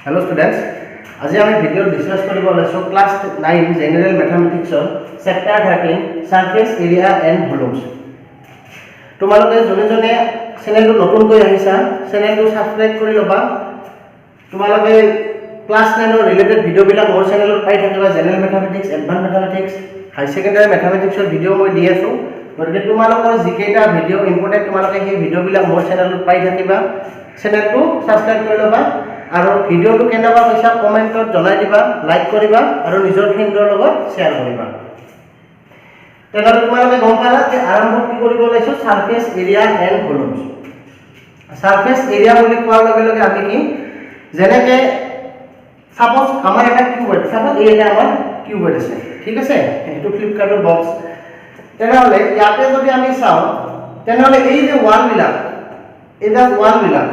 Hello students, আজি আমি video discuss কৰিব লৈছো ক্লাস 9 জেনাৰেল ম্যাথমেটিক্সৰ chapter 13 surface area and volumes. তোমালোকে জনে চেনেলটো নতুনকৈ আহিছা, চেনেলটো সাবস্ক্ৰাইব কৰি লবা। তোমালোকে ক্লাস 9 ৰ ৰিলেটেড ভিডিও বিলাক মোৰ চেনেলত পাই থাকিবা। জেনাৰেল ম্যাথমেটিক্স, এডভান্স ম্যাথমেটিক্স, হাই সেকেন্ডাৰী ম্যাথমেটিক্সৰ ভিডিও মই দি আছো। গতিকে তোমালোকৰ যিকেইটা ভিডিও ইম্পৰ্টেন্ট তোমালোকে সেই ভিডিও বিলাক মোৰ চেনেলত পাই থাকিবা। চেনেলটো সাবস্ক্ৰাইব কৰি লবা আৰু ভিডিওটো কেনেকুৱা পাইছা কমেন্টত জনাই দিবা, লাইক কৰিবা আৰু নিজৰ ফ্ৰেণ্ডৰ লগত শেয়াৰ কৰিবা। তেনেহ'লে তোমালোকে গম পালা যে আৰম্ভ কি কৰিব লৈছো surface area and volumes. Surface area বুলি কোৱাৰ লগে লগে আমি কি যেনেকে সাপোজ আমাৰ এটা কিউবইড, সাপোজ এই এটা আমাৰ কিউবইড আছে, ঠিক আছে, এইটো ফ্লিপকাৰ্টৰ বক্স। তেনেহ'লে ইয়াতে যদি আমি চাওঁ তেনেহ'লে এই যে ওয়ালবিলাক, এই যে ওয়ালবিলাক,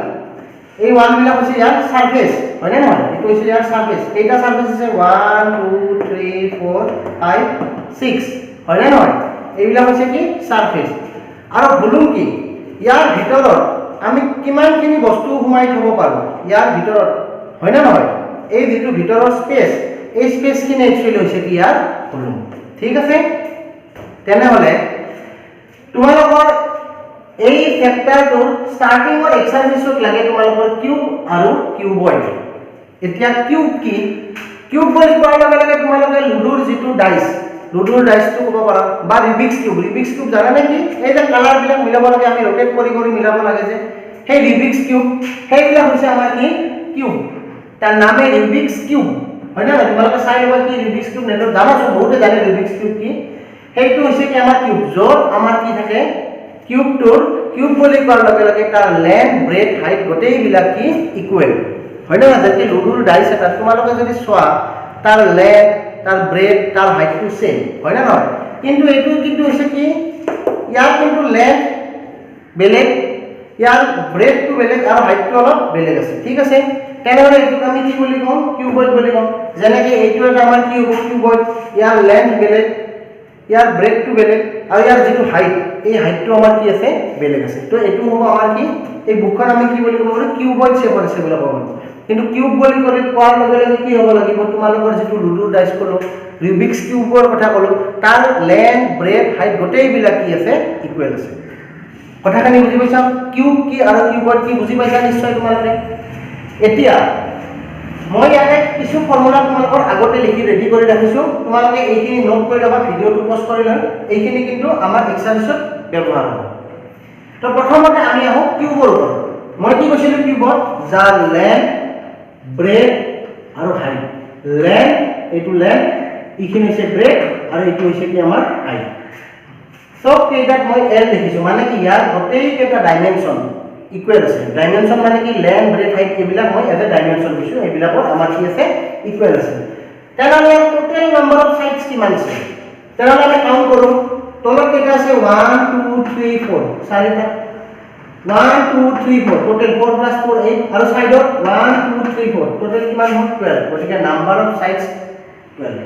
এই ওয়ালবিলাক হৈছে ইয়াৰ সাৰফেস, হয় না নহয়? এইটো হৈছে ইয়াৰ সারফেস। কেইটা সারফেস আছে? 1 2 3 4 5 6, হয় না নহয়? এইবিলাক হৈছে কি সারফেস। আৰু ভলিউম কি? ইয়াৰ ভিতৰত আমি কিমানখিনি বস্তু সোমাই থব পাৰো ইয়াৰ ভিতৰত, হয় না নহয়? এই যেটো ভিতৰৰ স্পেস, এই স্পেসখিনি একচুয়ালি হৈছে কি ইয়াৰ ভলিউম, ঠিক আছে। তেনেহ'লে তোমালোকৰ এই চেপ্টাৰটোৰ স্টাৰ্টিংৰ এক্সাৰসাইজত লাগে তোমালোকৰ কিউব আৰু কিউবইড। এতিয়া কিউব কি? কিউব বুলি কোৱাৰ লগে লগে তোমালোকে লুডুৰ যিটো ডাইস, লুডুৰ ডাইসটো ক'ব পাৰা, বা ৰুবিক্স কিউব। ৰুবিক্স কিউব জানা নে কি? এই যে কালাৰবিলাক মিলাব লাগে, আমি ৰোটেট কৰি কৰি মিলাব লাগে যে, সেই ৰুবিক্স কিউব, সেইবিলাক হৈছে আমাৰ কি কিউব। তাৰ নামে ৰুবিক্স কিউব, হয় না? তোমালোকে চাই ল'বা কি ৰুবিক্স কিউব নেটত জানাছো, বহুতে জানে ৰুবিক্স কিউব কি। সেইটো হৈছে কি আমাৰ কিউব, য'ত আমাৰ কি থাকে কিউবটোৰ, কিউব বুলি কোৱাৰ লগে লগে তাৰ লেন্থ, ব্ৰেথ, হাইট গোটেইবিলাক কি ইকুৱেল, হয় না? যেনেকৈ লুডুৰ ডাইচ এটা তোমালোকে যদি চোৱা তাৰ লেন্থ, তাৰ ব্ৰেথ, তাৰ হাইটটো সেম, হয় না নহয়? কিন্তু এইটো কিন্তু হৈছে কি ইয়াৰ কিন্তু লেন্থ বেলেগ, ইয়াৰ ব্ৰেথটো বেলেগ আৰু হাইটটো অলপ বেলেগ আছে, ঠিক আছে। তেনেহ'লে এইটোক আমি কি বুলি কওঁ? কিউবইড বুলি কওঁ। যেনেকৈ এইটো এটা আমাৰ কি হ'ব কিউবইড, ইয়াৰ লেন্থ বেলেগ, ইয়াৰ ব্ৰেথটো বেলেগ আৰু ইয়াৰ যিটো হাইট, এই হাইটটো আমাৰ কি আছে বেলেগ আছে। তো এইটো হ'ব আমাৰ কি এই বুকখন আমি কি বুলি ক'ব পাৰো কিউবইড শেপৰ আছে বুলি ক'ব পাৰো। কিন্তু কিউব বুলি ক'লে কোৱাৰ লগে লগে কি হ'ব লাগিব, তোমালোকৰ যিটো লুডুৰ ডাইচ ক'লো, ৰুবিক্স কিউবৰ কথা ক'লো, তাৰ লেন্থ, ব্ৰেথ, হাইট গোটেইবিলাক কি আছে ইকুৱেল আছে। কথাখিনি বুজি পাইছা? কিউব কি আৰু কিউবইড কি বুজি পাইছা নিশ্চয় তোমালোকে। এতিয়া মই ইয়াতে কিছু ফৰ্মুলা তোমালোকৰ আগতে লিখি ৰেডি কৰি ৰাখিছো, তোমালোকে এইখিনি নোট কৰি ল'বা, ভিডিওটো পজ কৰি লৈ এইখিনি কিন্তু আমাৰ এক্সাৰসাইজত ব্যৱহাৰ হ'ব। তো প্ৰথমতে আমি আহো কিউবৰ ওপৰত। মই কি কৈছিলো কিউবত? যাৰ লেন্থ, ব্ৰেথ আৰু হাইট। লেন্থ, এইটো লেন্থ, এইখিনি হৈছে ব্ৰেথ আৰু এইটো হৈছে কি আমাৰ হাইট। সব কেইটাত মই এল লিখিছো, মানে কি ইয়াৰ গোটেইকেইটা ডাইমেনশ্যন ইকুৱেল আছে। ডাইমেনশ্যন মানে কি লেন্থ, ব্ৰেথ, হাইট এইবিলাক মই এজ এ ডাইমেনশ্যন দিছো, এইবিলাকৰ আমাৰ কি আছে ইকুৱেল আছে। তেনেহ'লে টোটেল নাম্বাৰ অফ সাইডছ কিমান আছে? তেনেহ'লে আমি কাউণ্ট কৰোঁ। তলত কেইটা আছে? 1 2 3 4, চাৰিটা। 1 2 3 4, টোটেল 4 + 4 8, আৰু সাইডত 1 2 3 4, টোটেল কিমান হ'ল 12। গতিকে number of sides 12।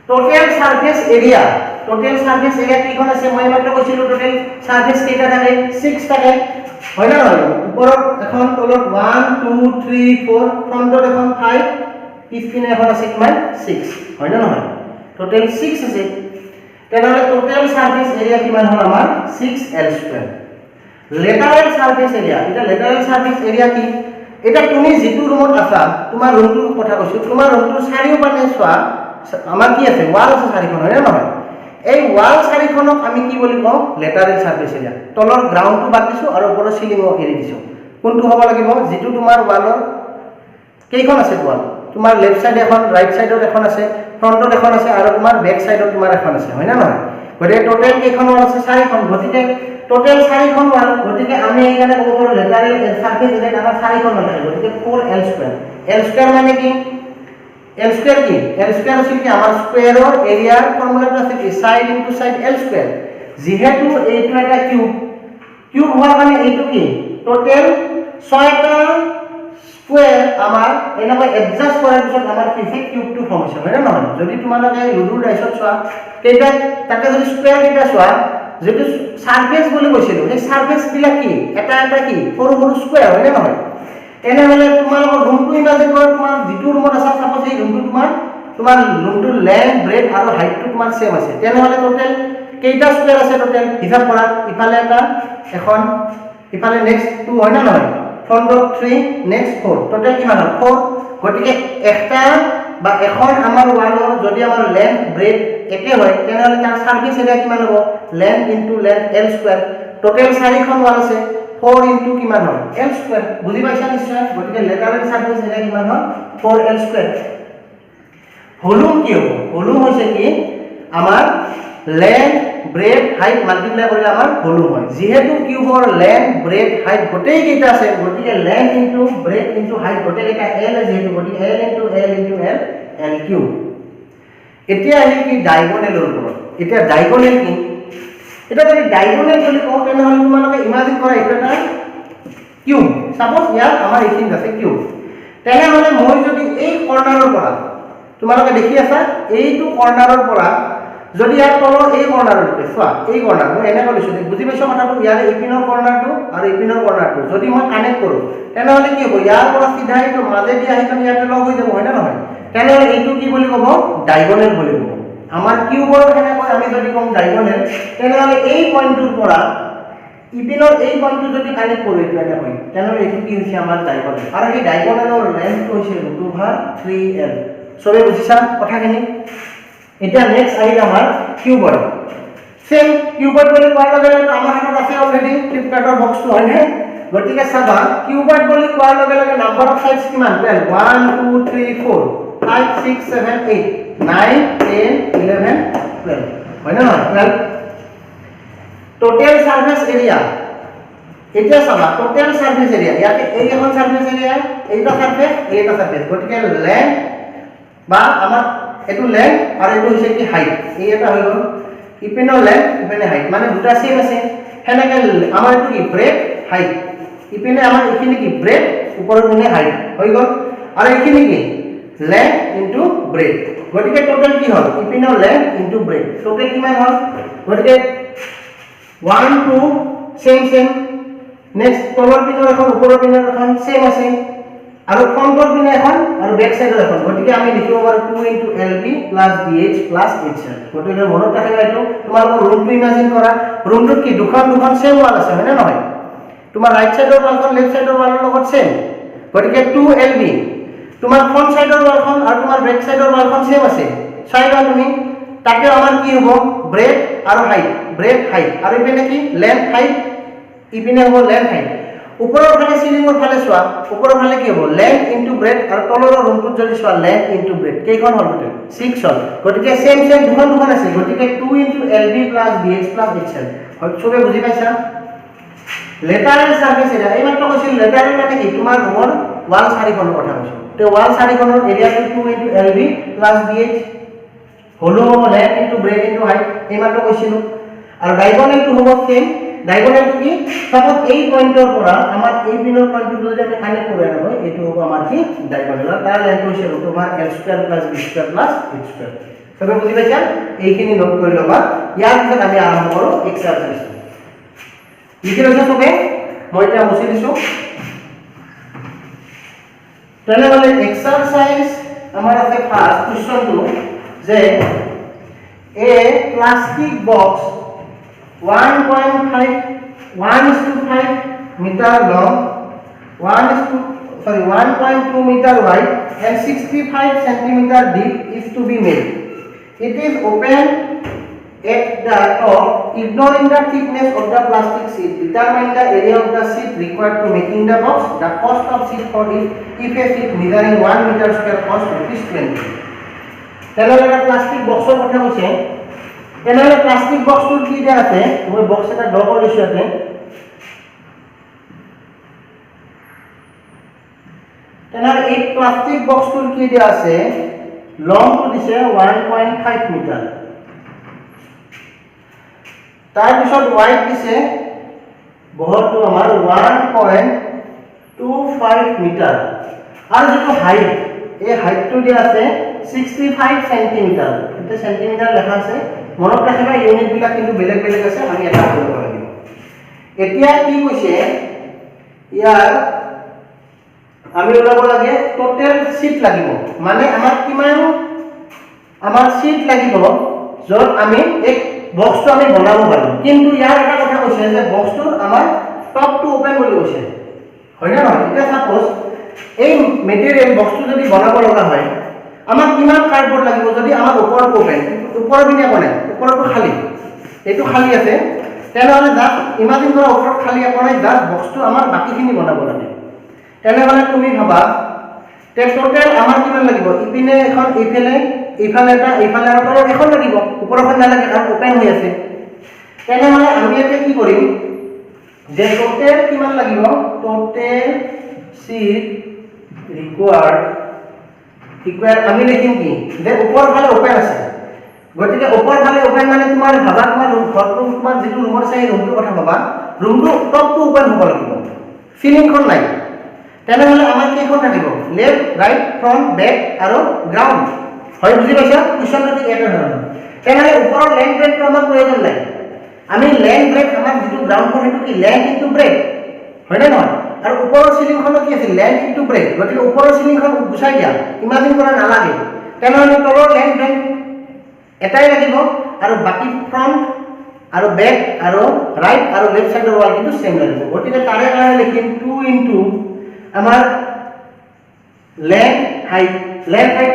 Total surface area, total surface area কিখন আছে? মই মাত্ৰ কৈছিলো টোটেল সাৰফেস কেইটা থাকে? 6 থাকে, হয় না নহয়? ওপৰত এখন, তলত 1 2 3 4, ফ্ৰণ্টত এখন 5, পিছপিনে এখন আছে কিমান 6, হয় না নহয়? টোটেল 6 আছে। তেনেহ'লে টোটেল সারফেস এরিয়া কিমান হ'ল আমাৰ 6l²। লেটাৰেল সাৰফেস এৰিয়া, এটা লেটাৰেল সাৰফেস এৰিয়া কি? এটা তুমি যিটো ৰুমত আছা, তোমাৰ ৰুমটোৰ কথা কৈছো, তোমাৰ ৰুমটোৰ চাৰিওপানে চোৱা আমাৰ কি আছে? ওয়াল আছে চাৰিখন, হয় না নহয়? এই ওয়াল চাৰিখনক আমি কি বুলি কওঁ? Lateral surface area. তলৰ গ্ৰাউণ্ডটো বাদ দিছো আৰু ওপৰৰ সিলিংও এৰি দিছো। কোনটো হ'ব লাগিব? যিটো তোমাৰ ওয়ালৰ কেইখন আছে ওয়াল? তোমাৰ লেফট সাইড এখন, ৰাইট সাইডত এখন আছে, ফ্ৰণ্টত এখন আছে আৰু তোমাৰ বেক সাইডত তোমাৰ এখন আছে, হয় না নহয়? গতিকে টোটেল কেইখন ওয়াল আছে? 4খন। গতিকে টোটেল 4খন ওয়াল, গতিকে আমি এইকাৰণে ক'ব পাৰো লেটাৰেল সাৰফেস এৰিয়া আমাৰ 4খন ওয়াল আছে। গতিকে 4l²। l² মানে কি? l² কি? l² আছিল কি আমাৰ স্কয়াৰৰ এৰিয়াৰ ফৰ্মুলাটো আছে কি সাইড ইনটু সাইড l²। যেহেতু এইটো এটা কিউব, কিউব হোৱাৰ কাৰণে এইটো কি টোটেল 6টা স্কয়াৰ আমাৰ এনেকৈ এডজাস্ট কৰাৰ পিছত আমাৰ কি হয় কিউবটো ফৰ্ম হৈছে, হয় না নহয়? যদি তোমালোকে লুডুৰ ডাইসত চোৱা কেইটা তাকে যদি স্কয়াৰ কেইটা চোৱা, যেটো সাৰফেস বুলি কৈছিলো, এই সাৰফেস বিলাক কি এটা এটা কি সৰু সৰু স্কয়াৰ, হয় না নহয়? তেনেহলে তোমালোকৰ ৰুমটো ইমাজিন কৰা তোমাৰ যিটো ৰুমত আছে সাপোজ এই ৰুমটো তোমাৰ ৰুমটোৰ লেন্থ ব্ৰেথ আৰু হাইটটো তোমাৰ সেম আছে তেনেহলে টোটাল কেইটা স্কয়াৰ আছে টোটাল হিসাব কৰা ইফালে এটা এখন ইফালে নেক্সট 2 হয় না নহয় ফ্ৰন্টত 3 নেক্সট 4 টোটাল কিমান হ'ল 4 গতিকে একটা বা এখন আমাৰ ওয়ালৰ যদি আমাৰ লেন্থ ব্ৰেথ একে হয় তেনেহলে তাৰ সাৰফেস এৰিয়া কিমান হ'ব length into length l square total 4খন ওয়াল আছে 4 ইনটু কিমান হ'ল l স্কয়াৰ বুজি পাইছা নিশ্চয় গতিকে লেটাৰেল সাৰফেস এৰিয়া কিমান হ'ল 4l স্কয়াৰ ভলিউম কি হ'ব ভলিউম হৈছে কি আমাৰ লেন্থ ব্ৰেথ হাইট মাল্টিপ্লাই কৰিলে আমাৰ ভলিউম হয় যেহেতু কিউবৰ লেন্থ ব্ৰেথ হাইট গোটেই কেইটা আছে গতিকে length into breath into height গোটেই কেইটা l যেহেতু গতিকে l into l l cube এতিয়া আহিল কি ডায়াগোনেলৰ ওপৰত এতিয়া ডায়াগোনেল কি এটা যদি ডায়াগোনেল বুলি কওঁ তেনেহলে তোমালোকে ইমাজিন কৰা এটা কিউব সাপোজ ইয়াত আমাৰ এইখিনি আছে কিউব তেনেহলে মই যদি এই কৰ্নাৰৰ পৰা তোমালোকে দেখি আছা এইটো কৰ্নাৰৰ পৰা যদি ইয়াৰ তলৰ এই কৰ্নাৰটো চোৱা এই কৰ্নাৰ মই এনে কৰিছো বুজি পাইছো কথাটো ইয়াৰ ইপিনৰ কৰ্নাৰটো আৰু ইপিনৰ কৰ্নাৰটো যদি মই কানেক্ট কৰো তেনেহলে কি হ'ব ইয়াৰ পৰা সিধা এইটো মাজেদি আহি কিনে ইয়াতে লগ হৈ যাব হয় না নহয় তেনেহলে এইটো কি বুলি ক'ব ডায়াগোনেল বুলি ক'ব আমাৰ কিউবৰ কেনেকৈ আমি যদি কম ডায়াগোনেল তেনেহলে এই পইণ্টটোৰ পৰা ইপিনৰ এই পইণ্টটো যদি কানেক্ট কৰো এইটো এটা হয় তেনেহলে এইটো কি হৈছে আমাৰ ডায়াগোনেল আৰু এই ডায়াগোনেলৰ লেন্থটো হৈছে √3l সবে বুজিছা কথাখিনি এটা নেক্সট আহিল আমাৰ কিউবড সেম কিউবড বুলি কোৱাৰ লগে লগে আমাৰ হাতত আছে অলৰেডি ফ্লিপকাৰ্টৰ বক্সটো হয় নে গতিকে চাবা কিউবড বুলি কোৱাৰ লগে লগে নাম্বাৰ অফ সাইডস কিমান 12 1 2 3 4 5 6 7 8 9 10 11 12 হয় না 12 টোটাল সারফেস এরিয়া এটা চাবা টোটাল সারফেস এরিয়া ইয়াতে এই এখন সারফেস এরিয়া এইটা সারফেস গতিকে লেন্থ বা আমাৰ এটো লেন্থ আৰু এটো হৈছে কি হাইট এই এটা হৈ গল ইপিনৰ লেন্থ ইপিনে হাইট মানে দুটা সেম আছে হেনেকে আমাৰ এটো কি ব্ৰেথ হাইট ইপিনে আমাৰ এখিনি কি ব্ৰেথ ওপৰৰ পিনে হাইট হৈ গল আৰু এখিনি কি লেন্থ ইনটু ব্ৰেথ গতিকে টোটাল কি হ'ল ইপিনৰ লেন্থ ইনটু ব্ৰেথ টোটাল কিমান হ'ল গতিকে 1 2 সেম নেক্সট তলৰ পিনৰ এখন ওপৰৰ পিনৰ এখন সেম আছে আৰু ফ্ৰন্টৰ পিনে এখন আৰু বেক সাইডৰ এখন গতিকে আমি লিখিব পাৰো 2 * lb + dh + hl গতিকে মনত ৰাখিবা এইটো তোমালোকৰ ৰুমটো ইমাজিন কৰা ৰুমটোত কি দুখন সেম ওয়াল আছে হয় না নহয় তোমাৰ ৰাইট সাইডৰ ওয়ালখন লেফট সাইডৰ ওয়ালৰ লগত সেম গতিকে 2 lb তোমাৰ ফ্ৰন্ট সাইডৰ ওয়ালখন আৰু তোমাৰ বেক সাইডৰ ওয়ালখন সেম আছে চাইবা তুমি তাকে আমাৰ কি হ'ব ব্ৰেথ আৰু হাইট আৰু ইপিনে কি লেন্থ হাইট ইপিনে হ'ব লেন্থ হাইট উপৰৰ ফালে সিলিংৰ ফালে চোৱা উপৰৰ ফালে কি হ'ব লেন্থ ইনটু ব্ৰেথ আৰু তলৰ ৰুমটোত যদি চোৱা লেন্থ ইনটু ব্ৰেথ কেইখন হ'ল টোটাল 6 হ'ল গতিকে সেম দুখন আছে গতিকে 2 * lb + dh + hl সবে বুজি পাইছা লেটাৰেল সাৰফেস এৰিয়া এই মাত্ৰ কৈছিল লেটাৰেল মানে কি তোমাৰ ৰুমৰ ওয়াল চাৰিখনৰ কথা কৈছো তে ওয়াল চাৰিখনৰ এৰিয়াটো 2 * lb + dh হলো হ'ব length into breath into height এই মাত্ৰ কৈছিলো আৰু ডায়াগোনেলটো হ'ব সেম ডায়াগোনেলটো কি সাপোজ এই পয়েন্টৰ পৰা আমাৰ এই পিনৰ পয়েন্টটো যদি আমি কানেক্ট কৰি আনো এইটো হ'ব আমাৰ কি ডায়াগোনেল তাৰ লেন্থ হৈছে √l² + b² + h²। সবে বুজি পাইছা এইখিনি নোট কৰি লবা ইয়াৰ পিছত আমি আৰম্ভ কৰো এক্সাৰসাইজ লিখি লৈছা সবে মই এটা মুছি দিছো তেনেহলে এক্সারসাইজ আমার আছে ফার্স্ট কোশ্চেনটো যে এ plastic box 1.5 meter long 1.2 meter wide and 65 centimeter deep is to be made. It is open at the top, ignoring the thickness of the plastic sheet. Determine the area of the sheet required to making the box. The cost of sheet for it, if a sheet measuring 1 meter square cost ₹20. তেনেহলে plastic বক্সৰ কথা কৈছে তেনেহলে plastic বক্সটোৰ কি দিয়া আছে মই box এটা ড্ৰ কৰিছো ইয়াতে তেনেহলে এই প্লাস্টিক বক্সটোৰ কি দিয়া আছে লংটো দিছে 1.5 মিটাৰ তাৰ পিছত ওয়াইড দিছে বহৰটো আমাৰ 1.25 মিটাৰ আৰু যেটো হাইট এই হাইটটো দিয়া আছে 65 সেন্টিমিটাৰ এটা সেন্টিমিটাৰ লেখা আছে মনত ৰাখিবা ইউনিট বিলাক কিন্তু বেলেগ বেলেগ আছে আমি এটা কৰিব লাগিব এতিয়া কি কৈছে ইয়াৰ আমি ওলাব লাগে টোটেল সিট লাগিব মানে আমাক কিমান আমাৰ সিট লাগিব যত আমি এক বক্সটো আমি বনাব পাৰো কিন্তু ইয়াৰ এটা কথা কৈছে যে বক্সটোৰ আমাৰ টপ টু ওপেন বুলি কৈছে হয় না নহয় এটা সাপোজ এই মেটেৰিয়েল বক্সটো যদি বনাব লগা হয় আমাক কিমান কাৰ্ডবোৰ্ড লাগিব যদি আমাৰ ওপৰটো ওপেন ওপৰৰ পিনে কোনে ওপৰটো খালি এইটো খালি আছে তেনেহলে জাস্ট ইমাজিন কৰা ওপৰত খালি একো নাই জাস্ট বক্সটো আমাৰ বাকিখিনি বনাব লাগে তেনেহলে তুমি ভাবা তে টোটেল আমাৰ কিমান লাগিব ইপিনে এখন ইফালে এটা ইফালে আৰু তলত এখন লাগিব ওপৰখন নালাগে কাৰণ ওপেন হৈ আছে তেনেহলে আমি এতিয়া কি কৰিম যে টোটেল কিমান লাগিব টোটেল সিট ৰিকোয়াৰ্ড আমি লিখিম কি যে ওপৰ ফালে ওপেন আছে গতিকে ওপৰ ফালে ওপেন মানে তোমাৰ ভাবা তোমাৰ ঘৰটো তোমাৰ যেটো ৰুমৰ চাই ৰুমটোৰ কথা ভাবা ৰুমটো টপটো ওপেন হ'ব লাগিব সিলিংখন নাই তেনেহলে আমাৰ কেইখন থাকিব লেফট ৰাইট ফ্ৰন্ট বেক আৰু গ্ৰাউণ্ড হয় বুজি পাইছা কোৱেশ্চনটো ঠিক এটা ধৰণৰ তেনেহলে ওপৰৰ লেন্থ ব্ৰেডটো আমাৰ প্ৰয়োজন নাই আমি লেন্থ ব্ৰেড আমাৰ যেটো গ্ৰাউণ্ড ফ্লোৰ হেতু কি লেন্থ ইনটু ব্ৰেড হয় না নহয় আৰু ওপৰৰ সিলিংখনো কি আছে লেন্থ ইনটু ব্ৰেড গতিকে ওপৰৰ সিলিংখন গুছাই দিয়া ইমাজিন কৰা নালাগে তেনেহলে তলৰ লেন্থ ব্ৰেড এটাই লাগিব আৰু বাকি ফ্ৰন্ট আৰু বেক আৰু ৰাইট আৰু লেফট সাইডৰ ওয়াল কিন্তু সেম লাগিব গতিকে তাৰে কাৰণে লিখিম 2 ইনটু আমাৰ লেন্থ হাইট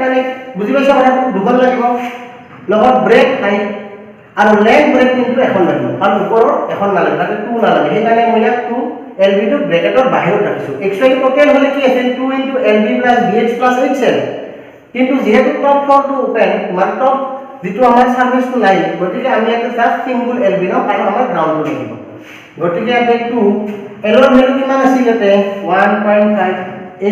মানে বুজি পাইছা কথাটো দুখন লাগিব লগত ব্ৰেক হাইট আৰু লেন্থ ব্ৰেক কিন্তু এখন লাগিব কাৰণ ওপৰৰ এখন নালাগে তাতে 2 নালাগে সেইকাৰণে মই ইয়াক 2 LB টো ব্ৰেকেটৰ বাহিৰত ৰাখিছো একচুয়ালি টোটেল হলে কি আছে 2 into LB plus BH plus HL কিন্তু যেহেতু টপ ফ্লোৰটো ওপেন মানে টপ যেটো আমাৰ সাৰফেসটো নাই গতিকে আমি এটা জাস্ট সিঙ্গল LB নাও কাৰণ আমাৰ গ্ৰাউণ্ডটো লাগিব গতিকে ইয়াতে 2 L ৰ ভ্যালু কিমান আছিল ইয়াতে 1.5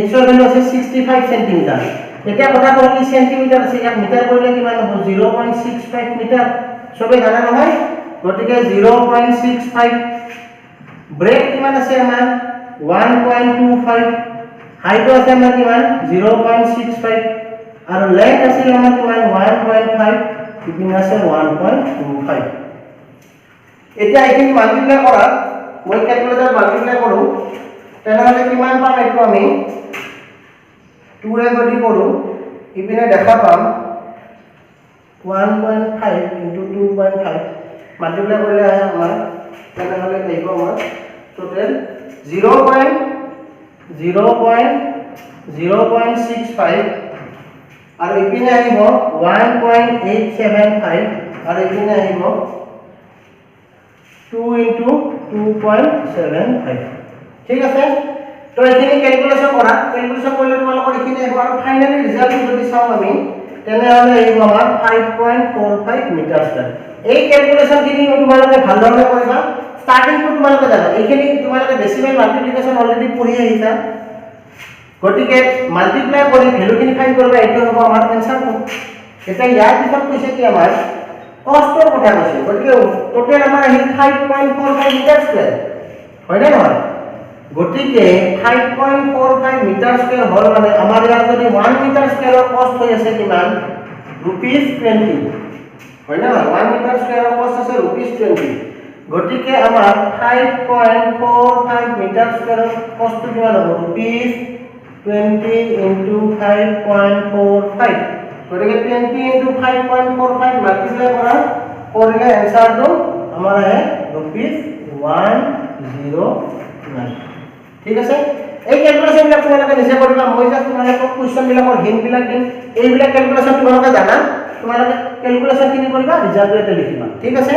H ৰ ভ্যালু আছে 65 সেন্টিমিটাৰ এতিয়া কথা কওঁ কি সেন্টিমিটাৰ আছে ইয়াক মিটাৰ কৰিলে কিমান হ'ব 0.65 মিটাৰ সবে জানা নহয় গতিকে 0.65 ব্ৰেক কিমান আছে আমাৰ 1.25 হাইট আছে আমাৰ কিমান 0.65 আৰু লেন্থ আছে আমাৰ কিমান 1.5 কিমান আছে 1.25 এতিয়া এইখিনি মাল্টিপ্লাই কৰা মই ক্যালকুলেটৰ মাল্টিপ্লাই কৰো তেনেহলে কিমান পাম এইটো আমি 2 ৰে যদি কৰো ইপিনে দেখা পাম 1.5 into 2.5 মাল্টিপ্লাই কৰিলে আহে আমাৰ তেনেহলে আহিব আমাৰ টোটেল 0.65 আৰু ইপিনে আহিব 1.875 আৰু ইপিনে আহিব 2 into 2.75 ঠিক আছে তো এখিনি ক্যালকুলেশন কৰিলে তোমালোকৰ এখিনি আহিব আৰু ফাইনালি ৰিজাল্ট যদি চাও আমি তেনেহলে আহিব আমাৰ 5.45 মিটাৰ স্কয়াৰ এই ক্যালকুলেশন খিনি তোমালোকে ভালদৰে কৰিবা স্টাৰ্টিং টু তোমালোকে জানা এইখিনি তোমালোকে ডেসিমেল মাল্টিপ্লিকেশন অলৰেডি পঢ়ি আহিছা গতিকে মাল্টিপ্লাই কৰি ভ্যালুখিনি ফাইন্ড কৰিবা এইটো হ'ব আমাৰ এনসাৰটো এটা ইয়াৰ পিছত কৈছে কি আমাৰ কষ্টৰ কথা কৈছে গতিকে টোটেল আমাৰ আহিল 5.45 মিটাৰ স্কয়াৰ হয় না নহয় গতিকে 5.45 মিটাৰ স্কয়াৰ হল মানে আমাৰ ইয়াত যদি 1 মিটাৰ স্কয়াৰৰ কষ্ট হৈ আছে কিমান रुपीस 20 হয় না 1 মিটাৰ স্কয়াৰৰ কষ্ট আছে रुपीस 20 গতিকে আমাৰ 5.45 মিটাৰ স্কয়াৰৰ কষ্ট কিমান হ'ব रुपीस 20 into 5.45 গতিকে 20 into 5.45 মাল্টিপ্লাই কৰা কৰিলে এনসাৰটো আমাৰ আহে रुपीस 109 ঠিক আছে এই ক্যালকুলেশন বিলাক তোমালোকে নিজে কৰিবা মই জাস্ট তোমালোকক কোৱেশ্চন বিলাকৰ হিন্ট বিলাক দিম এইবিলাক ক্যালকুলেশন তোমালোকে জানা তোমালোকে ক্যালকুলেশন কিনি কৰিবা ৰিজাল্টটো লিখিবা ঠিক আছে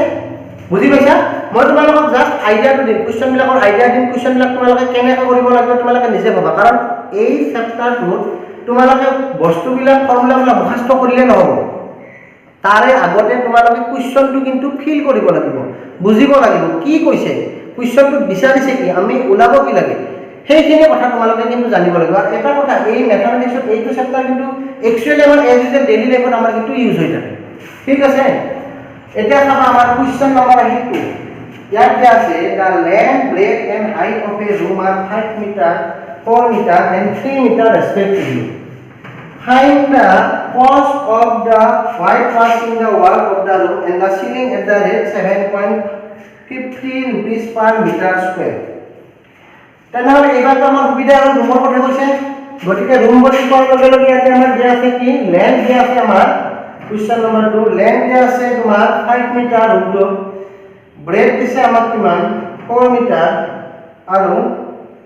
বুজি পাইছা মই তোমালোকক জাস্ট আইডিয়াটো দিম কোৱেশ্চন বিলাকৰ আইডিয়া দিম কোৱেশ্চন বিলাক তোমালোকে কেনেকৈ কৰিব লাগিব তোমালোকে নিজে ভাবা কাৰণ এই চেপ্টাৰটোত তোমালোকে বস্তুবিলাক ফৰ্মুলাবিলাক মুখস্থ কৰিলে নহব তাৰে আগতে তোমালোকে কোৱেশ্চনটো কিন্তু ফিল কৰিব লাগিব বুজিব লাগিব কি কৈছে কোৱেশ্চনটো বিচাৰিছে কি আমি ওলাব কি লাগে সেইখিনি কথা তোমালোকে কিন্তু জানিব লাগিব আৰু এটা কথা এই ম্যাথমেটিক্সত এইটো চেপ্টাৰ কিন্তু একচুয়ালি আমাৰ এজ ইজ ডেইলি লাইফত আমাৰ কিন্তু ইউজ হৈ থাকে ঠিক আছে এটা চাবা আমাৰ কোৱেশ্চন নম্বৰ আহিল 2 ইয়াত কি আছে the length breadth and height of a room are 5 metre 4 metre and 3 metre respectively find the cost of the whitewashing the wall of the room and the ceiling at the rate 7.50 rupees per meter square তেনেহলে এবাৰ তো আমাৰ সুবিধা হ'ল ৰুমৰ কথা কৈছে গতিকে ৰুম বুলি কোৱাৰ লগে লগে ইয়াতে আমাৰ দিয়া আছে কি লেন্থ দিয়া আছে আমাৰ কোৱেশ্চন নম্বৰ 2 লেন্থ দিয়া আছে তোমাৰ 5 মিটাৰ ৰুমটো ব্ৰেথ দিছে আমাক কিমান 4 মিটাৰ আৰু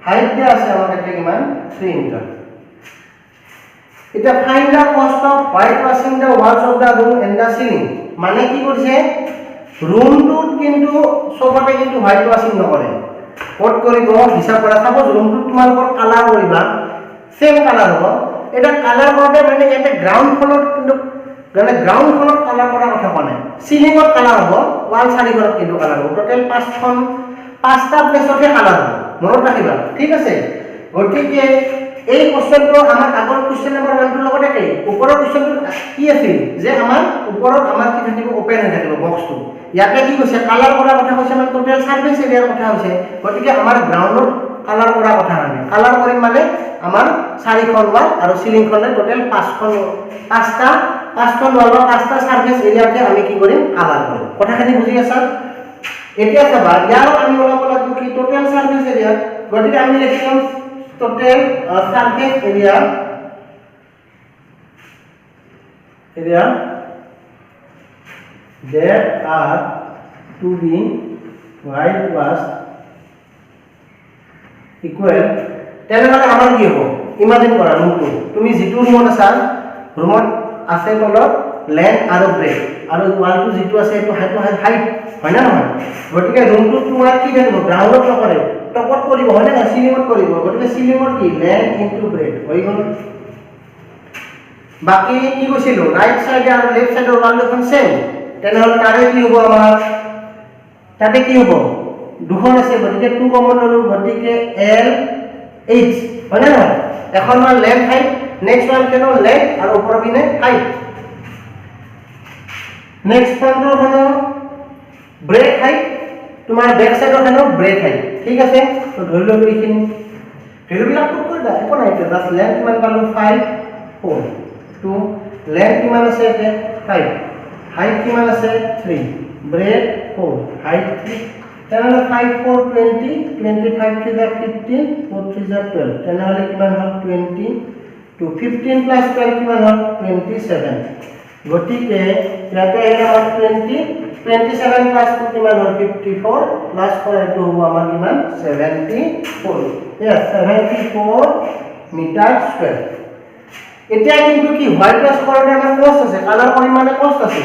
হাইট দিয়া আছে আমাক এটা কিমান 3 মিটাৰ এটা find the cost of white washing the walls of the room and the ceiling মানে কি কৰিছে ৰুমটোত কিন্তু সবতে কিন্তু হোয়াইট ওয়াশিং নকৰে কোট কৰিব হিসাব কৰা সাপোজ ৰুমটোত তোমালোকৰ কালাৰ কৰিবা সেম কালাৰ হ'ব এটা কালাৰ কৰোতে মানে এটা গ্ৰাউন্ড ফ্লোৰত কিন্তু মানে গ্ৰাউন্ড ফ্লোৰত কালাৰ কৰা কথা কোৱা নাই সিলিংত কালাৰ হ'ব ওয়াল চাৰিখনত কিন্তু কালাৰ হ'ব টোটাল 5টা প্লেছতে কালাৰ হ'ব মনত ৰাখিবা ঠিক আছে গতিকে এই কোশ্চেনটো আমাৰ আগৰ কোশ্চেন নম্বৰ 1 ৰ লগত একেই ওপৰৰ কোশ্চেনটো কি আছিল যে আমাৰ ওপৰত আমাৰ কি থাকিব ওপেন হৈ থাকিব বক্সটো ইয়াতে কি কৈছে কালাৰ কৰা কথা কৈছে মানে টোটাল সাৰফেস এৰিয়াৰ কথা হৈছে গতিকে আমাৰ গ্ৰাউন্ডত কালাৰ কৰা কথা নাই কালাৰ কৰিম মানে আমাৰ চাৰিখন ওয়াল আৰু সিলিংখনে টোটাল 5খন ওয়াল বা 5টা সাৰফেস এৰিয়াতে আমি কি কৰিম কালাৰ কৰিম কথাখিনি বুজি আছা এতিয়া চাবা ইয়াৰ আমি ওলাব লাগিব কি টোটাল সাৰফেস এৰিয়া গতিকে আমি লিখিম total surface area that are to be whitewashed equal তেনেহলে আমাৰ কি হ'ব ইমাজিন কৰা ৰুমটো তুমি যেটো ৰুমত আছা ৰুমত আছে তলত লেন্থ আৰু ব্ৰেথ আৰু ওয়ালটো যেটো আছে এটো হাইট হয় না নহয় গতিকে ৰুমটো তোমাৰ কি থাকিব গ্ৰাউন্ডত নকৰে টপত কৰিব হয় না সিলিংত কৰিব গতিকে সিলিংৰ কি লেন্থ ইনটু ব্ৰেথ হৈ গল বাকি কি কৈছিল ৰাইট সাইডে আৰু লেফট সাইডৰ ওয়াল দুখন সেম তেনেহলে তাৰে কি হ'ব আমাৰ তাতে কি হ'ব দুখন আছে গতিকে 2 কমন ললো গতিকে L H হয় না নহয় এখন হ'ল লেন্থ হাইট নেক্সট ওয়ান কেনো লেন্থ আৰু ওপৰৰ পিনে হাইট নেক্সট ফ্ৰন্টৰ হলো ব্ৰেথ হাইট তোমাৰ বেক সাইডৰ হলো ব্ৰেথ হাইট ঠিক আছে তো ধৰি ললো এইখিনি ভ্যালুবিলাক পুট কৰি দা একো নাই এটা জাস্ট লেন্থ কিমান পালো 5 4 2 লেন্থ কিমান আছে এতে 5 হাইট কিমান আছে 3 ব্ৰেথ 4 হাইট 3 তেনেহলে 5 4 20 25 3 15 4 3 12 তেনেহলে কিমান হ'ল 20 to 15 plus 12 কিমান হ'ল 27 গতিকে ইয়াতে আহিলে 27 plus 2 কিমান হ'ল 54 plus 4 এটো হ'ব আমাৰ কিমান 74 yes 74 মিটাৰ স্কয়াৰ এতিয়া কিন্তু কি হোয়াইট ওয়াশ কৰোতে আমাৰ কষ্ট আছে কালাৰ কৰি মানে কষ্ট আছে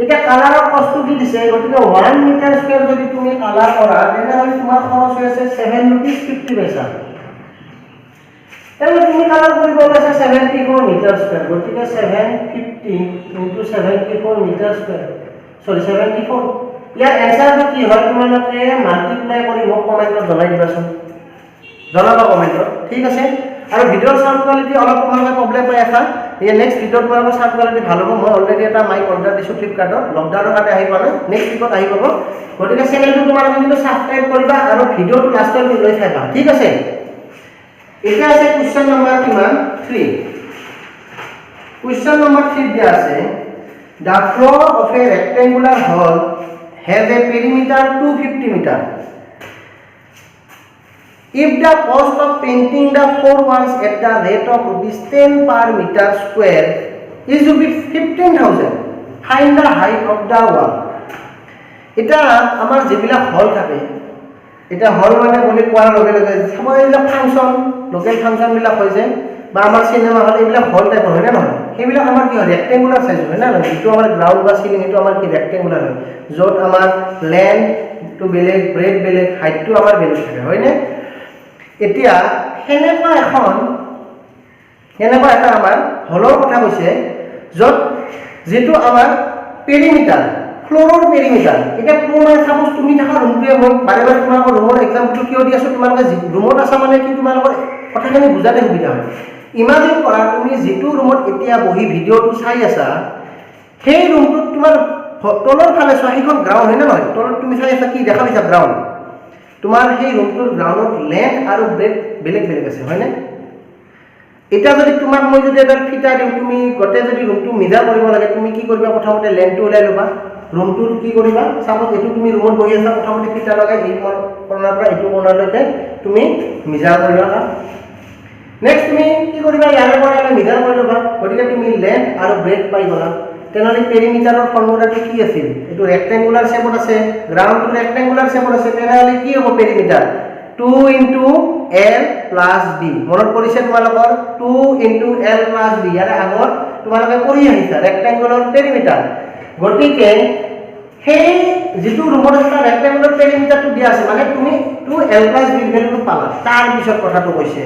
এটা কালাৰৰ কষ্ট কি দিছে গতিকে 1 মিটাৰ স্কয়াৰ যদি তুমি কালাৰ কৰা তেনেহলে তোমাৰ খৰচ হৈ আছে 7 rupees 50 পইচা তাহলে তুমি কালাৰ কৰিব আছে 74 মিটাৰ স্কয়াৰ গতিকে 750 into 74 মিটাৰ স্কয়াৰ সৰি 74 ইয়াৰ এনসাৰটো কি হয় তোমালোকে মাল্টিপ্লাই কৰি মোক কমেন্টত জনাই দিবাচোন জনাবা কমেন্টত ঠিক আছে আৰু ভিডিওৰ সাউন্ড কোৱালিটি অলপ তোমালোকে প্ৰবলেম পাই আছা এই নেক্সট ভিডিওত তোমালোকৰ সাউন্ড কোৱালিটি ভাল হ'ব মই অলৰেডি এটা মাইক অৰ্ডাৰ দিছো ফ্লিপকাৰ্টত লকডাউনৰ কাৰণে আহি পালে নেক্সট উইকত আহি পাব গতিকে চেনেলটো তোমালোকে কিন্তু সাবস্ক্ৰাইব কৰিবা আৰু ভিডিওটো লাষ্টলৈ লৈ থাকিবা ঠিক আছে এটা আছে কোশ্চেন নম্বৰ কিমান 3 কোশ্চেন নম্বৰ 3 দিয়া আছে the floor of a rectangular hall has a perimeter 250 meter if the cost of painting the four walls at the rate of ₹10 per meter square is ₹15,000 find the height of the wall এটা আমাৰ যেবিলা হল থাকে এটা হল মানে বলি কোৱাৰ লগে লগে সবইলা function local function বিলা হৈ যায় বা আমাৰ সিনেমা হল এইবিলা হল টাইপৰ হয় না নহয় সেইবিলা আমাৰ কি হয় ৰেক্টেঙ্গুলাৰ সাইজ হয় না যেটো আমাৰ গ্ৰাউন্ড বা সিলিং এটো আমাৰ কি ৰেক্টেঙ্গুলাৰ হয় যত আমাৰ লেন্থ টু বেলেগ ব্ৰেথ বেলেগ হাইট টু আমাৰ বেলেগ থাকে হয় না এতিয়া হেনেকুৱা এটা আমাৰ হলৰ কথা কৈছে যত যেটো আমাৰ পেৰিমিটাৰ ফ্লোৰৰ পেৰিমিটাৰ এটা পুৰো সাপোজ তুমি থাকা ৰুমটোৱে মই বাৰে বাৰে তোমালোকৰ ৰুমৰ এক্সাম্পলটো কিয় দি আছো তোমালোকে ৰুমত আছা মানে কি তোমালোকৰ কথাখিনি বুজাতে সুবিধা হয় ইমাজিন কৰা তুমি যেটো ৰুমত এতিয়া বহি ভিডিওটো চাই আছা সেই ৰুমটোত তোমাৰ তলৰ ফালে চহিখন গ্ৰাউন্ড হয় না নহয় তলত তুমি চাই আছা কি দেখা পাইছা গ্ৰাউন্ড তোমাৰ সেই ৰুমটোৰ গ্ৰাউন্ডত লেন্থ আৰু ব্ৰেথ বেলেগ বেলেগ আছে হয় না এটা যদি তোমাক মই যদি এটা ফিটা দিম তুমি গতে যদি ৰুমটো মিজা কৰিব লাগে তুমি কি কৰিবা প্ৰথমতে লেন্থটো উলাই লবা ৰুমটো কি কৰিবা সাপোজ এটো তুমি ৰুমত বহি আছা প্ৰথমতে ফিটা লগাই এই কৰ্ণাৰ পৰা এটো কৰ্ণাৰলৈকে তুমি মিজা কৰিবা নেক্সট তুমি কি কৰিবা ইয়াৰে পৰা এটা মিটাৰ কৰি ল'বা গতিকে তুমি লেন্থ আৰু ব্ৰেডথ পাই গলা তেনেহ'লে পেৰিমিটাৰৰ ফৰ্মুলাটো কি আছিল এইটো ৰেক্টেংগুলাৰ শেপত আছে গ্ৰাউণ্ডটো ৰেক্টেংগুলাৰ শেপত আছে তেনেহ'লে কি হ'ব perimeter 2 into L plus B মনত পৰিছে তোমালোকৰ 2 into L plus B ইয়াৰে আগত তোমালোকে কৰি আহিছা ৰেক্টেংগুলাৰ পেৰিমিটাৰ গতিকে সেই যেটো ৰুমত এটা ৰেক্টেংগুলাৰ পেৰিমিটাৰটো দিয়া আছে মানে তুমি 2L plus B ভ্যালুটো পালা তাৰ পিছত কথাটো কৈছে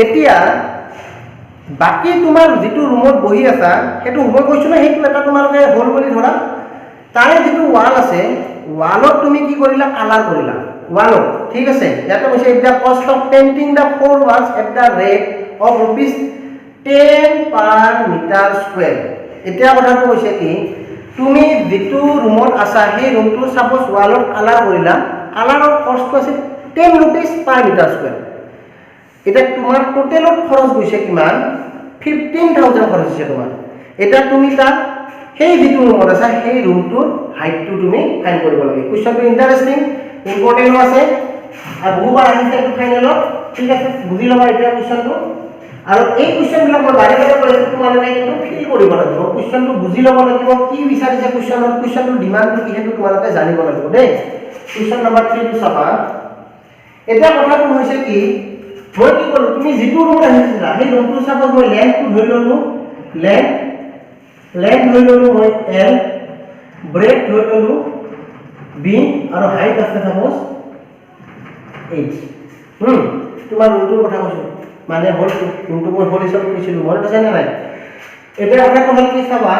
এতিয়া বাকি তোমাৰ যেটো ৰুমত বহি আছা হেতু মই কৈছো না হেতু এটা তোমালোকে হোল বুলি ধৰা তাৰে যেটো ওয়াল আছে ওয়ালত তুমি কি কৰিলা কালাৰ কৰিলা ওয়ালত ঠিক আছে ইয়াতে কৈছে if the cost of painting the four walls at the rate of rupees 10 per meter square এতিয়া কথাটো কৈছে কি তুমি যেটো ৰুমত আছা সেই ৰুমটো সাপোজ ওয়ালত কালাৰ কৰিলা কালাৰৰ কষ্ট আছে 10 rupees per meter square এটা তোমাৰ টোটালত খৰচ গৈছে কিমান 15000 খৰচ হৈছে তোমাৰ এটা তুমি তাক সেই যেটো ৰুমত আছে সেই ৰুমটোৰ হাইটটো তুমি ফাইন কৰিব লাগে কোৱেশ্চনটো ইন্টাৰেষ্টিং ইম্পৰ্টেন্ট আছে আৰু বহুবাৰ আহিছে এইটো ফাইনেলত ঠিক আছে বুজি লবা এটা কোৱেশ্চনটো আৰু এই কোৱেশ্চনবিলাক মই বাৰে বাৰে কৈছো তোমালোকে কিন্তু ফিল কৰিব লাগিব কোৱেশ্চনটো বুজি ল'ব লাগিব কি বিচাৰিছে কোৱেশ্চনটোৰ ডিমাণ্ডটো কি হেতু তোমালোকে জানিব লাগিব দেই কোৱেশ্চন নম্বৰ 3 টো চাবা এটা কথাটো হৈছে কি মই কি কৰো তুমি যেটো ৰুমত আহিছিলা সেই ৰুমটো সাপোজ মই লেন্থটো ধৰি ললো লেন্থ ধৰি ললো মই L ব্ৰেডথ ধৰি ললো B আৰু হাইট আছে সাপোজ H তোমাৰ ৰুমটোৰ কথা কৈছো মানে হল ৰুমটো মই হল হিচাপে কৈছিলো মনত আছে না নাই এটা কথা হ'ল কি চাবা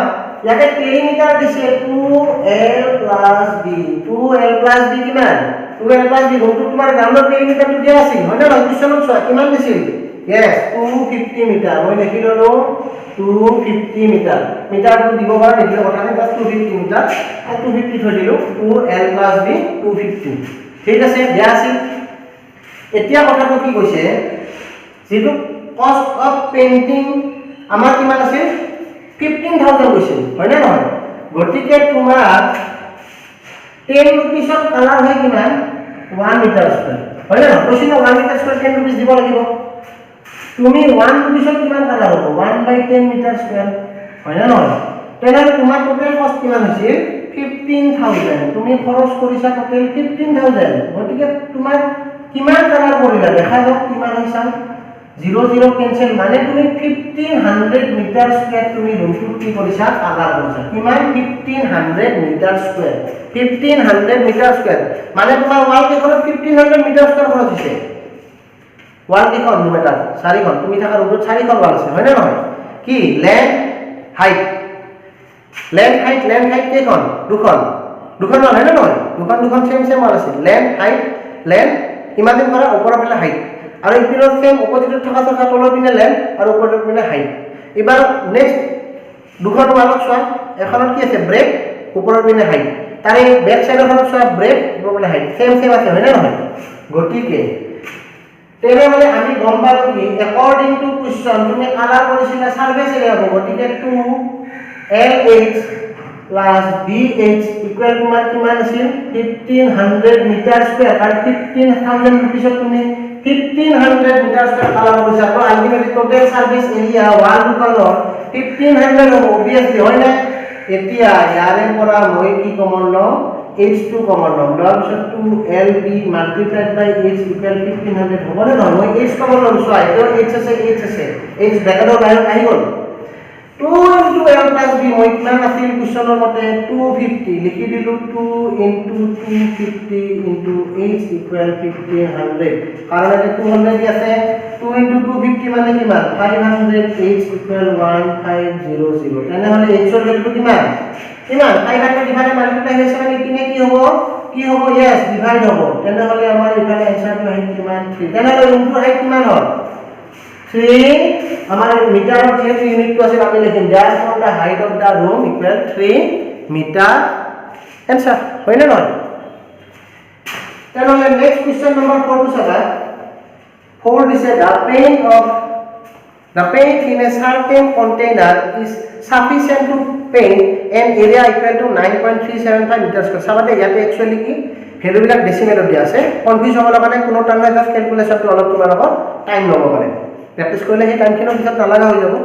ইয়াতে পেৰিমিটাৰ দিছে 2L plus B 2L plus B কিমান 2L plus B ৰুমটো তোমাৰ গ্ৰাউণ্ডৰ পেৰিমিটাৰটো দিয়া আছিল হয় না কোৱেশ্চনত চোৱা কিমান দিছিল yes 250 মিটাৰ মই লিখি ললো 250 মিটাৰ মিটাৰটো দিব পাৰা দেখিলে কথা নাই বাস 250 মিটাৰ আৰু 250 থৈ দিলো 2L plus B 250 ঠিক আছে দিয়া আছিল এতিয়া কথাটো কি কৈছে যেটো কষ্ট অফ পেইন্টিং আমাৰ কিমান আছিল 15000 কৈছিল হয় না নহয় গতিকে তোমাৰ 10 rupeesৰ কালাৰ হয় কিমান 1 মিটাৰ স্কয়াৰ হয় না কৈছিল 1 মিটাৰ স্কয়াৰ 10 rupees দিব লাগিব তুমি 1 rupeesৰ কিমান কালাৰ হ'ব 1/10 মিটাৰ স্কয়াৰ হয় না নহয় তেনেহলে তোমাৰ টোটাল কষ্ট কিমান হৈছিল 15000 তুমি খৰচ কৰিছা টোটাল 15000 গতিকে তোমাৰ কিমান কালাৰ কৰিলা দেখা যাওক কিমান হৈছে 0 কেনসেল মানে তুমি 1500 মিটাৰ স্কয়াৰ তুমি ৰুমটো কি কৰিছা কালাৰ কৰিছা কিমান 1500 মিটাৰ স্কয়াৰ 1500 মিটাৰ স্কয়াৰ মানে তোমাৰ ওয়াল কেখনত 1500 মিটাৰ স্কয়াৰ খৰচ হৈছে ওয়াল কেখন মিটাৰ 4খন তুমি থাকা ৰুমটোত 4খন ওয়াল আছে হয় না নহয় কি লেন্থ হাইট কেখন দুখন ওয়াল হয় না নহয় দুখন সেম ওয়াল আছে লেন্থ ইমাজিন কৰা ওপৰৰ ফালে হাইট আৰু ইপিনৰ সেম অপজিটত থকা তলৰ পিনে লেন্থ আৰু ওপৰৰ পিনে হাইট এবাৰ নেক্সট দুখন ওয়ালত চোৱা এখনত কি আছে ব্ৰেড ওপৰৰ পিনে হাইট তাৰে বেক সাইডখনত চোৱা ব্ৰেড ওপৰৰ পিনে হাইট সেম আছে হয় না নহয় গতিকে তেনেহলে আমি গম পালো কি একৰ্ডিং টু কোৱেশ্চন তুমি কালাৰ কৰিছিলা সাৰফেস এৰিয়া হ'ব গতিকে 2LH plus BH equal তোমাৰ কিমান আছিল 1500 মিটাৰ স্কয়াৰ আৰু 15000 rupees তুমি 1500 মিটাৰ স্কয়াৰ কালাৰ কৰিছা তো আলটিমেটলি টোটাল সাৰফেস এৰিয়া ওয়াল দুখনৰ 1500 হ'ব অবিয়াসলি হয় না এতিয়া ইয়াৰে পৰা মই কি কমন লম H2 কমন লম লোৱাৰ পিছত 2LB multiplied by H equal 1500 হ'ব না নহয় মই H কমন লম চোৱা এইটো H আছে H ব্ৰেকেটৰ বাহিৰত আহি গ'ল 2 into L plus B মই কিমান আছিল কোৱেশ্চনৰ মতে 250 লিখি দিলো 2 into 250 into H equal 1500 কাৰণ এটা 200 দি আছে 2 into 250 মানে কিমান 500 H equal 1500 তেনেহলে H ৰ ভ্যালুটো কিমান 500 ডিভাইডেড মাল্টিপ্লাই হৈছে মানে ইপিনে কি হ'ব yes ডিভাইড হ'ব তেনেহলে আমাৰ ইফালে আনসাৰটো আহিব কিমান 3 তেনেহলে ৰুমটোৰ হাইট কিমান হ'ল 3 আমাৰ মিটাৰৰ যেহেতু ইউনিটটো আছে আমি লিখিম dash from the height of the room equal 3 metre answer হয় না নহয় তেনেহলে নেক্সট কোশ্চেন নম্বৰ 4 টো চাবা 4 দিছে the paint in a certain container is sufficient to paint an area equal to 9.375 meters square চাবা দে ইয়াতে एक्चुअली কি ভেলুবিলাক ডেচিমেলত দিয়া আছে কনফিউজ হ'বলৈ কাৰণে কোনো টাইম নাই জাষ্ট কেলকুলেশ্যনটো অলপ তোমালোকৰ টাইম ল'ব পাৰে প্ৰেক্টিছ কৰিলে সেই টাইমখিনৰ পিছত নালাগা হৈ যাব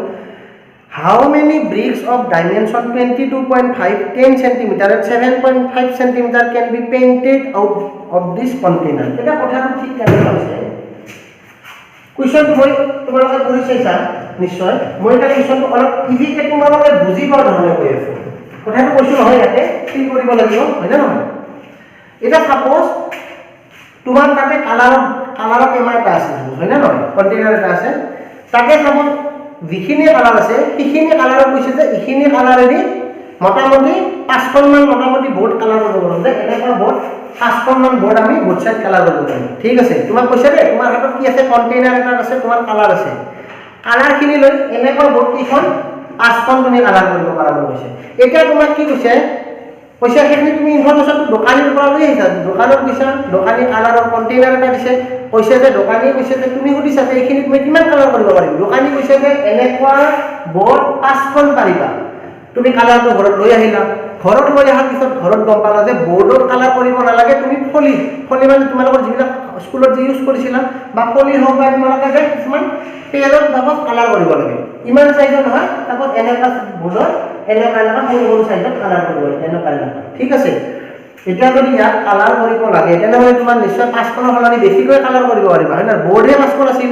How many bricks of dimension 22.5 10 cm and 7.5 cm can be painted out of this container? এটা কথাটো ঠিক কেনেকৈ আছে কুৱেশ্যনটো মই তোমালোকে কৰি চাইছা নিশ্চয় মই এটা কুৱেশ্যনটো অলপ ইজিকে তোমালোকে বুজি পোৱা ধৰণে কৈ আছো কথাটো কৈছো নহয় ইয়াতে ফিল কৰিব লাগিব হয় না নহয় এটা সাপোজ তোমাৰ তাতে কালাৰৰ টেমা এটা আছে হয় না নহয় কন্টেইনাৰ এটা আছে তাতে সাপোজ যিখিনি কালাৰ আছে সেইখিনি কালাৰত কৈছে যে এইখিনি কালাৰেদি মোটামুটি 5খন মান মোটামুটি বোৰ্ড কালাৰ কৰিব পাৰোঁ যে এনেকুৱা বোৰ্ড 5খন মান বোৰ্ড আমি বোৰ্ড সাইড কালাৰ কৰিব পাৰিম ঠিক আছে তোমাক কৈছে যে তোমাৰ হাতত কি আছে কন্টেইনাৰ এটা আছে তোমাৰ কালাৰ আছে কালাৰখিনি লৈ এনেকুৱা বোৰ্ড কিখন 5খন তুমি কালাৰ কৰিব পাৰা বুলি কৈছে এতিয়া তোমাক কি কৈছে পইচা সেইখিনি তুমি ইনফৰমেশ্যনটো দোকানীৰ পৰা লৈ আহিছা দোকানত গৈছা দোকানী কালাৰৰ কণ্টেইনাৰ এটা দিছে কৈছে যে দোকানীয়ে কৈছে যে তুমি সুধিছা যে এইখিনি তুমি কিমান কালাৰ কৰিব পাৰিম দোকানী কৈছে যে এনেকুৱা বোৰ্ড 5খন পাৰিবা তুমি কালাৰটো ঘৰত লৈ আহিলা ঘৰত লৈ অহাৰ পিছত ঘৰত গম পালা যে বোৰ্ডৰ কালাৰ কৰিব নালাগে তুমি ফলি মানে তোমালোকৰ যিবিলাক স্কুলত যে ইউজ কৰিছিলা বা ফলি হওক বা তোমালোকে যে কিছুমান পেজত বাবদ কালাৰ কৰিব লাগে ইমান চাইজৰ নহয় তাকত এনেকুৱা বোৰ্ডৰ এনেকুৱা সৰু সাইজত কালাৰ কৰিব লাগে এনেকুৱা ঠিক আছে এতিয়া যদি ইয়াত কালাৰ কৰিব লাগে তেনেহ'লে তোমাৰ নিশ্চয় 5খনৰ সলনি বেছিকৈ কালাৰ কৰিব পাৰিবা হয় না বোৰ্ডে 5খন আছিল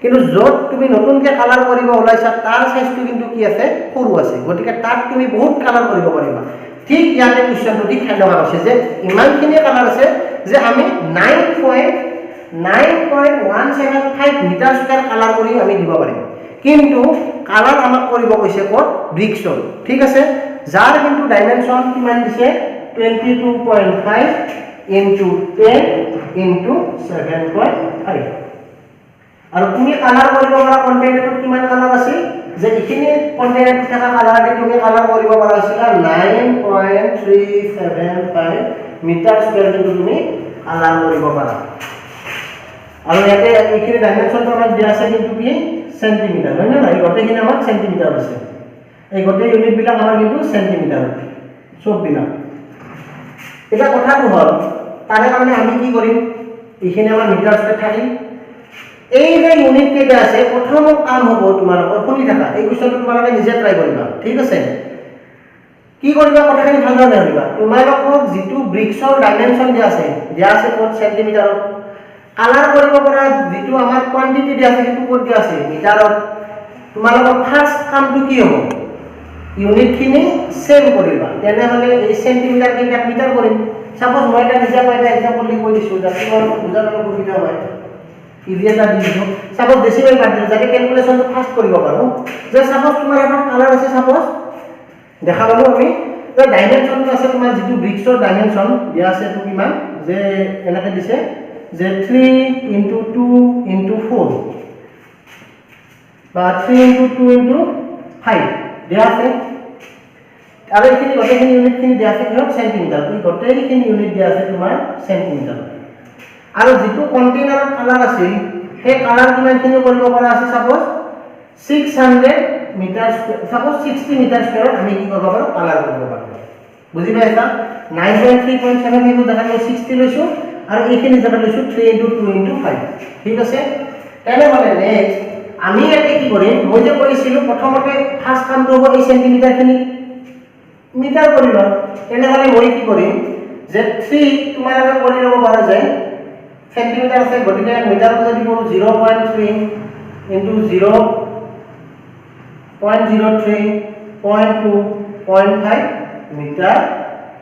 কিন্তু য'ত তুমি নতুনকৈ কালাৰ কৰিব ওলাইছা তাৰ সাইজটো কিন্তু কি আছে সৰু আছে গতিকে তাত তুমি বহুত কালাৰ কৰিব পাৰিবা ঠিক ইয়াতে কুৱেশ্যনটো ঠিক হেনেকুৱা হৈছে যে ইমানখিনি কালাৰ আছে যে আমি 9.175 মিটাৰ স্কয়াৰ কালাৰ কৰি আমি দিব পাৰিম কিন্তু কালাৰ আমাক কৰিব কৈছে ক'ত ব্ৰিক্সৰ ঠিক আছে যাৰ কিন্তু ডাইমেনশ্যন কিমান দিছে 22.5 into 10 into 7.5 আৰু তুমি কালাৰ কৰিব পৰা কন্টেইনাৰটো কিমান কালাৰ আছে যে এইখিনি কন্টেইনাৰটো থকা কালাৰ দি তুমি কালাৰ কৰিব পৰা আছিল 9.375 মিটাৰ স্কয়াৰ কিন্তু তুমি কালাৰ কৰিব পাৰা আৰু ইয়াতে এইখিনি ডাইমেনশ্যনটো আমাক দিয়া আছে কিন্তু কি সেন্টিমিটাৰ হয় না এই গোটেইখিনি আমাক সেন্টিমিটাৰ আছে এই গোটেই ইউনিট বিলাক আমাৰ কিন্তু সেন্টিমিটাৰ সব বিলাক এটা কথাটো হল তাৰে কাৰণে আমি কি কৰিম এইখিনি আমাৰ মিটাৰ স্কয়াৰ থাকিল এই যে ইউনিট কেইটা আছে প্ৰথম কাম হ'ব তোমালোকৰ শুনি থাকা এই কুৱেশ্যনটো তোমালোকে নিজে ট্ৰাই কৰিবা ঠিক আছে কি কৰিবা কথাখিনি ভালদৰে ধৰিবা তোমালোকক যিটো ব্ৰিক্সৰ ডাইমেনশ্যন দিয়া আছে ক'ত সেন্টিমিটাৰত কালাৰ কৰিব পৰা যিটো আমাৰ কোৱান্টিটি দিয়া আছে সেইটো ক'ত দিয়া আছে মিটাৰত তোমালোকৰ ফাৰ্স্ট কামটো কি হ'ব ইউনিটখিনি সেম কৰিবা তেনেহ'লে এই সেন্টিমিটাৰ কেইটা মিটাৰ কৰিম সাপোজ মই এটা নিজে এটা এক্সাম্পল দি কৈ দিছোঁ যাতে তোমালোকক বুজাবলৈ সুবিধা হয় ইজি এটা দি দিছোঁ সাপোজ ডেসিমেল বাদ দিলোঁ যাতে ক্যালকুলেশনটো ফাস্ট কৰিব পাৰোঁ যে সাপোজ তোমাৰ এটা কালাৰ আছে সাপোজ দেখা পালো আমি যে ডাইমেনশ্যনটো আছে তোমাৰ যিটো ব্ৰিক্সৰ ডাইমেনশ্যন দিয়া আছে তো কিমান যে এনেকৈ দিছে যে 3 into 2 into 4 বা 3 into 2 into 5 দিয়া আছে আৰু এইখিনি গোটেইখিনি ইউনিটখিনি দিয়া আছে কিহত সেন্টিমিটাৰ এই গোটেইখিনি ইউনিট দিয়া আছে তোমাৰ সেন্টিমিটাৰ আৰু যিটো কন্টেইনাৰৰ কালাৰ আছে সেই কালাৰ কিমানখিনি কৰিব পৰা আছে সাপোজ 600 মিটাৰ সাপোজ 60 মিটাৰ স্কয়াৰত আমি কি কৰিব পাৰোঁ কালাৰ কৰিব পাৰোঁ বুজি পাইছা 9.3.7 এইটো দেখা মই 60 লৈছো আৰু এইখিনি জায়গা লৈছো 3 into 2 into 5 ঠিক আছে তেনেহ'লে নেক্সট আমি ইয়াতে কি কৰিম মই যে কৈছিলো প্ৰথমতে ফাৰ্স্ট কামটো হ'ব এই সেন্টিমিটাৰখিনি মিটাৰ কৰিবা তেনেহ'লে মই কি কৰিম যে 3 তোমালোকে কৰি ল'ব পাৰা যায় সেন্টিমিটাৰ আছে গতিকে মিটাৰত যদি কৰো 0.3 into 0.03 0.2 0.5 মিটাৰ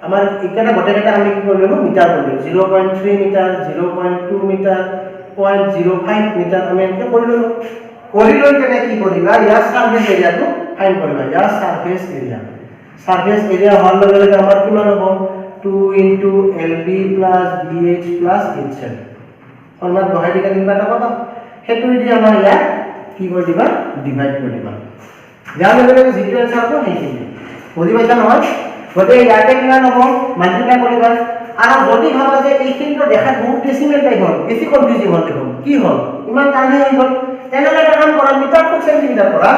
আমাৰ একেটা গোটেইটা আমি কি কৰিলো মিটাৰ কৰিলো 0.3 মিটাৰ 0.2 মিটাৰ 0.05 মিটাৰ আমি এনেকৈ কৰি ললো কৰি লৈ কেনে কি কৰিবা ইয়াৰ সাৰফেস এৰিয়াটো ফাইন্ড কৰিবা ইয়াৰ সাৰফেস এৰিয়া হোৱাৰ লগে লগে আমাৰ কিমান হ'ব 2 into LB plus BH plus HL ফৰ্মাত বহাই দিলে কিবা এটা পাবা সেইটো দি আমাৰ ইয়াত কি কৰি দিবা ডিভাইড কৰি দিবা যাৰ লগে লগে যিটো এনসাৰ হ'ব সেইখিনি বুজি পাইছা নহয় গতিকে ইয়াতে কিমান হ'ব মাল্টিপ্লাই কৰিবা আৰু যদি ভাবা যে এইখিনিটো দেখাত বহুত ডেসিমেল টাইপ হ'ল বেছি কনফিউজিং হ'ল দেখোন কি হ'ল ইমান টানি হৈ গ'ল তেনেহ'লে এটা কাম কৰা মিটাৰ টু সেন্টিমিটাৰ কৰা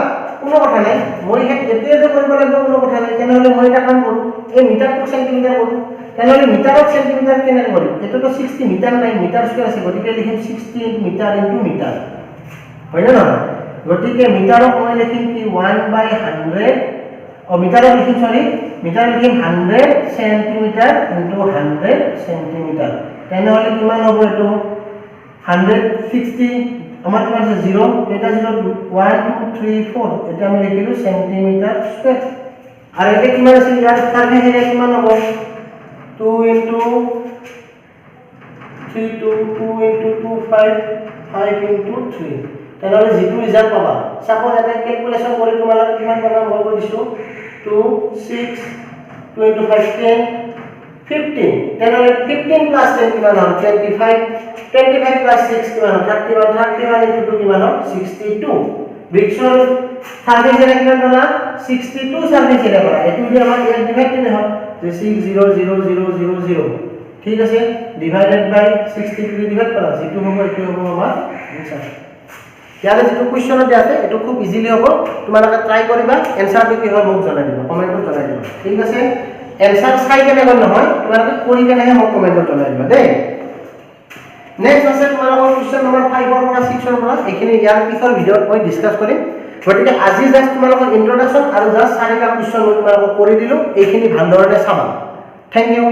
কোনো কথা নাই মই এতিয়া যে কৰিব লাগিব কোনো কথা নাই তেনেহ'লে মই এটা কাম কৰোঁ এই মিটাৰ টু সেন্টিমিটাৰ কৰোঁ তেনেহ'লে মিটাৰত চেণ্টিমিটাৰ কেনেকৈ কৰিম এইটোতো 60 মিটাৰ নাই মিটাৰ স্কুৱেৰ আছে গতিকে লিখিম 60 মিটাৰ ইনটু মিটাৰ হয় না নহয় গতিকে মিটাৰত মই লিখিম কি 1/100 মিটাৰত লিখিম সৰি মিটাৰত লিখিম 100 সেন্টিমিটাৰ ইনটু 100 সেন্টিমিটাৰ তেনেহ'লে কিমান হ'ব এটো 160 আমাৰ কিমান আছে 0 এটা 0 1 2 3 4 এটা আমি লিখিলো সেন্টিমিটাৰ স্কুৱেৰ আৰু এটা কিমান আছে ইয়াৰ সাৰফেস এৰিয়া কিমান হ'ব 2 into 3 2 2 into 2 5 5 into 3 তেনেহ'লে যেটো ৰিজাল্ট পাবা সাপোজ এটা ক্যালকুলেশন কৰি তোমালোকে কিমান পাবা মই কৈ দিছো 2 6 2 into 5 10 15 তেনেহ'লে 15 plus 10 কিমান হ'ল 25 plus 6 কিমান হ'ল 31 into 2 কিমান হ'ল 62 ব্ৰিক্সৰ সাৰফেস এৰিয়া কিমান পালা 62 সাৰফেস এৰিয়া পালা এটো যদি আমাৰ ইয়াত ডিভাইড কৰিলে হয় যে 6000000 ঠিক আছে ডিভাইডেড বাই 62 ডিভাইড কৰা যেটো হ'ব এটো হ'ব আমাৰ आंसर ইয়ালে যেটো কোৱেশ্চন দিয়া আছে এটো খুব ইজিলি হ'ব তোমালোকে ট্ৰাই কৰিবা आंसरটো কি হয় মোক জনাই দিবা কমেন্টত জনাই দিবা ঠিক আছে आंसर চাই কেনে নহয় তোমালোকে কৰি কেনেহে মোক কমেন্টত জনাই দিবা দেই নেক্সট আছে তোমালোকৰ কোৱেশ্চন নম্বৰ 5 ৰ পৰা 6 ৰ পৰা এখিনি ইয়াৰ পিছৰ ভিডিঅ'ত মই ডিসকাস কৰিম গতিকে আজি জাস্ট তোমালোকৰ ইন্ট্ৰোডাকশন আৰু জাস্ট চাৰিটা কোৱেশ্চন মই তোমালোকক কৰি দিলো এইখিনি ভালদৰে চাবা থ্যাংক ইউ